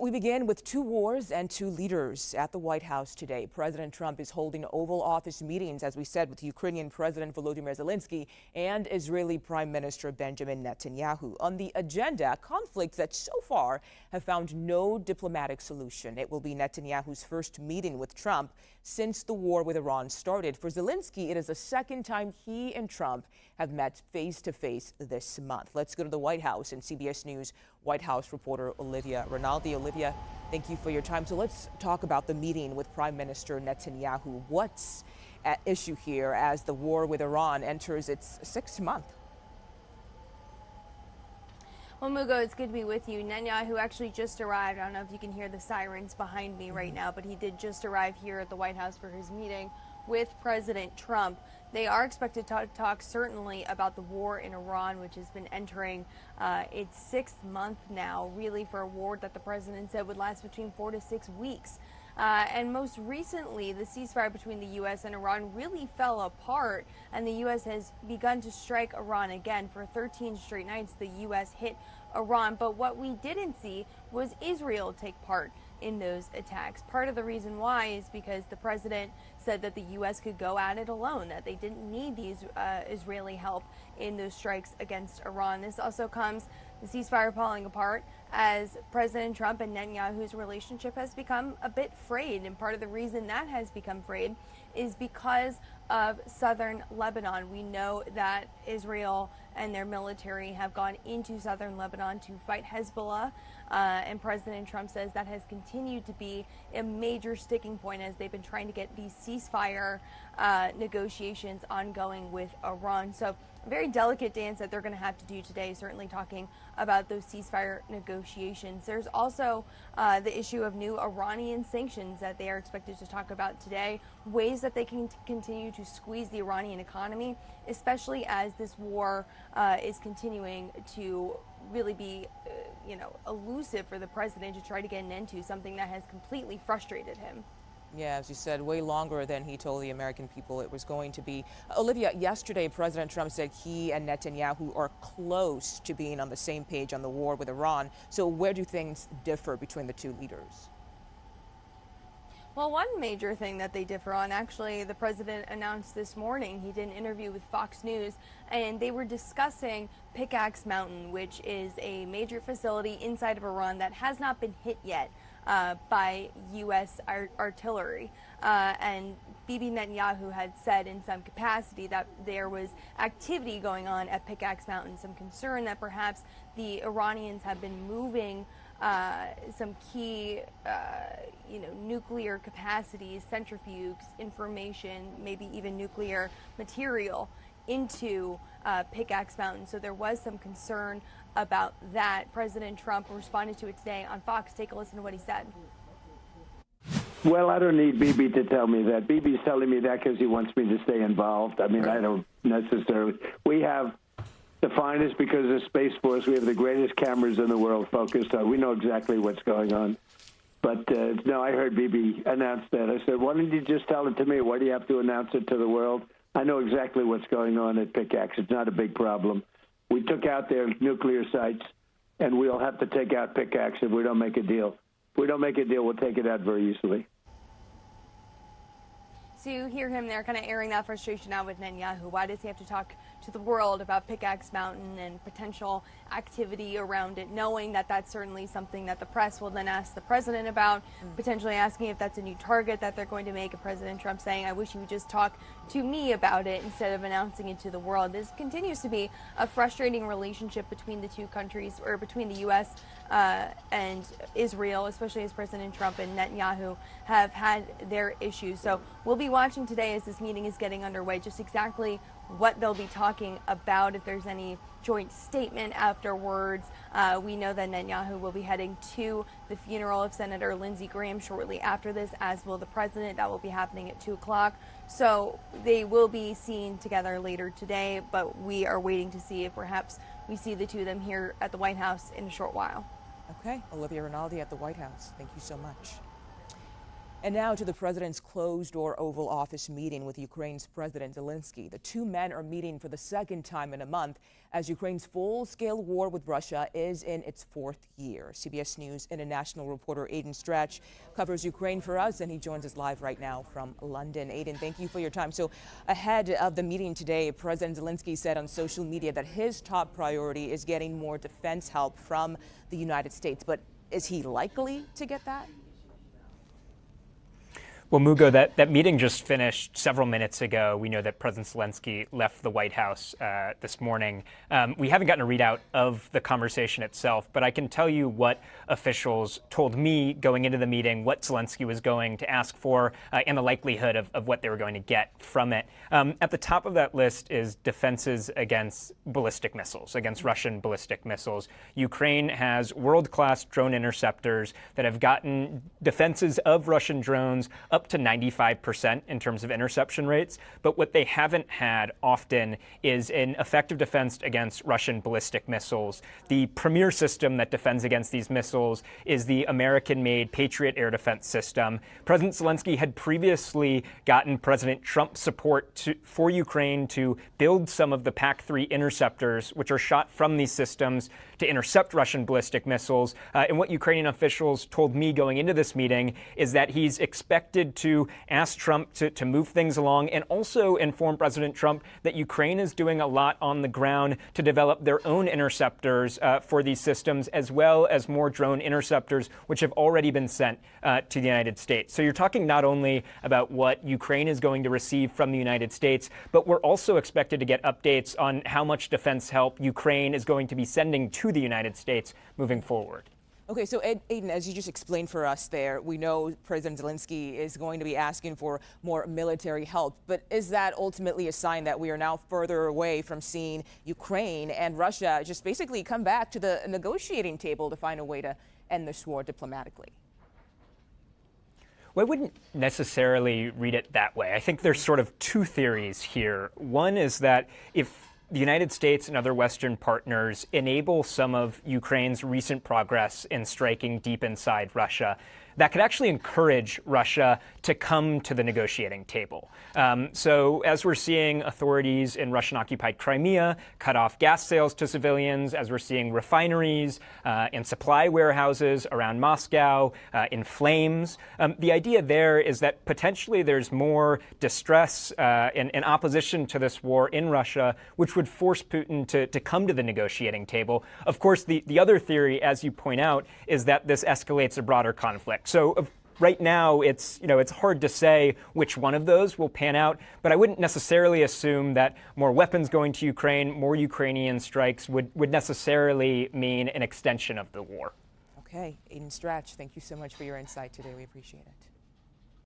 We begin with two wars and two leaders at the White House today. President Trump is holding Oval Office meetings, as we said, with Ukrainian President Volodymyr Zelenskyy and Israeli Prime Minister Benjamin Netanyahu. On the agenda, conflicts that so far have found no diplomatic solution. It will be Netanyahu's first meeting with Trump since the war with Iran started. For Zelenskyy, it is the second time he and Trump have met face-to-face this month. Let's go to the White House and CBS News White House reporter Olivia Rinaldi. Olivia, thank you for your time. So let's talk about the meeting with Prime Minister Netanyahu. What's at issue here as the war with Iran enters its sixth month? Well, Mugo, it's good to be with you. Netanyahu actually just arrived. I don't know if you can hear the sirens behind me right now, but he did just arrive here at the White House for his meeting with President Trump. They are expected to talk certainly about the war in Iran, which has been entering its sixth month now, really, for a war that the president said would last between 4 to 6 weeks. And most recently, the ceasefire between the U.S. and Iran really fell apart, and the U.S. has begun to strike Iran again. For 13 straight nights, the U.S. hit Iran. But what we didn't see was Israel take part in those attacks. Part of the reason why is because the president said that the U.S. could go at it alone, that they didn't need these Israeli help in those strikes against Iran. This also comes, the ceasefire falling apart, as President Trump and Netanyahu's relationship has become a bit frayed. And part of the reason that has become frayed is because of southern Lebanon. We know that Israel and their military have gone into southern Lebanon to fight Hezbollah, and President Trump says that has continued to be a major sticking point as they've been trying to get these ceasefire negotiations ongoing with Iran. So a very delicate dance that they're going to have to do today, certainly talking about those ceasefire negotiations. There's also the issue of new Iranian sanctions that they are expected to talk about today, ways that they can continue to squeeze the Iranian economy, especially as this war is continuing to really be, elusive for the president to try to get an end to, something that has completely frustrated him. Yeah, as you said, way longer than he told the American people it was going to be. Olivia, yesterday, President Trump said he and Netanyahu are close to being on the same page on the war with Iran. So where do things differ between the two leaders? Well, one major thing that they differ on, actually, the president announced this morning. He did an interview with Fox News, and they were discussing Pickaxe Mountain, which is a major facility inside of Iran that has not been hit yet by U.S. artillery. And Bibi Netanyahu had said in some capacity that there was activity going on at Pickaxe Mountain, some concern that perhaps the Iranians have been moving some key, nuclear capacities, centrifuges, information, maybe even nuclear material into Pickaxe Mountain. So there was some concern about that. President Trump responded to it today on Fox. Take a listen to what he said. Well, I don't need Bibi to tell me that. Bibi's telling me that because he wants me to stay involved. I mean, I don't necessarily. We have the finest, because of Space Force, we have the greatest cameras in the world focused on. We know exactly what's going on. But, no, I heard Bibi announce that. I said, why don't you just tell it to me? Why do you have to announce it to the world? I know exactly what's going on at Pickaxe. It's not a big problem. We took out their nuclear sites, and we'll have to take out Pickaxe if we don't make a deal. If we don't make a deal, we'll take it out very easily. So you hear him there kind of airing that frustration out with Netanyahu. Why does he have to talk to the world about Pickaxe Mountain and potential activity around it, knowing that that's certainly something that the press will then ask the president about, potentially asking if that's a new target that they're going to make, and President Trump saying, I wish you would just talk to me about it instead of announcing it to the world. This continues to be a frustrating relationship between the two countries, or between the U.S. And Israel, especially as President Trump and Netanyahu have had their issues. So we'll be watching today as this meeting is getting underway, just exactly what they'll be talking about, if there's any joint statement afterwards. We know that Netanyahu will be heading to the funeral of Senator Lindsey Graham shortly after this, as will the president. That will be happening at 2 o'clock. So they will be seen together later today, but we are waiting to see if perhaps we see the two of them here at the White House in a short while. Okay, Olivia Rinaldi at the White House. Thank you so much. And now to the president's closed-door Oval Office meeting with Ukraine's President Zelenskyy. The two men are meeting for the second time in a month as Ukraine's full-scale war with Russia is in its fourth year. CBS News international reporter Aidan covers Ukraine for us, and he joins us live right now from London. Aidan, thank you for your time. So ahead of the meeting today, President Zelenskyy said on social media that his top priority is getting more defense help from the United States. But is he likely to get that? Well, Mugo, that meeting just finished several minutes ago. We know that President Zelenskyy left the White House this morning. We haven't gotten a readout of the conversation itself, but I can tell you what officials told me going into the meeting, what Zelenskyy was going to ask for, and the likelihood of what they were going to get from it. At the top of that list is defenses against ballistic missiles, against Russian ballistic missiles. Ukraine has world-class drone interceptors that have gotten defenses of Russian drones up to 95% in terms of interception rates. But what they haven't had often is an effective defense against Russian ballistic missiles. The premier system that defends against these missiles is the American-made Patriot air defense system. President Zelenskyy had previously gotten President Trump's support for Ukraine to build some of the PAC-3 interceptors, which are shot from these systems to intercept Russian ballistic missiles. And what Ukrainian officials told me going into this meeting is that he's expected to ask Trump to move things along and also inform President Trump that Ukraine is doing a lot on the ground to develop their own interceptors for these systems, as well as more drone interceptors, which have already been sent to the United States. So you're talking not only about what Ukraine is going to receive from the United States, but we're also expected to get updates on how much defense help Ukraine is going to be sending to the United States moving forward. Okay, so Aidan, as you just explained for us there, we know President Zelenskyy is going to be asking for more military help. But is that ultimately a sign that we are now further away from seeing Ukraine and Russia just basically come back to the negotiating table to find a way to end this war diplomatically? Well, I wouldn't necessarily read it that way. I think there's sort of two theories here. One is that if the United States and other Western partners enable some of Ukraine's recent progress in striking deep inside Russia, that could actually encourage Russia to come to the negotiating table. So as we're seeing authorities in Russian-occupied Crimea cut off gas sales to civilians, as we're seeing refineries and supply warehouses around Moscow in flames, the idea there is that potentially there's more distress and opposition to this war in Russia, which would force Putin to come to the negotiating table. Of course, the other theory, as you point out, is that this escalates a broader conflict. So right now, it's hard to say which one of those will pan out, but I wouldn't necessarily assume that more weapons going to Ukraine, more Ukrainian strikes would necessarily mean an extension of the war. Okay, Aidan, thank you so much for your insight today. We appreciate it.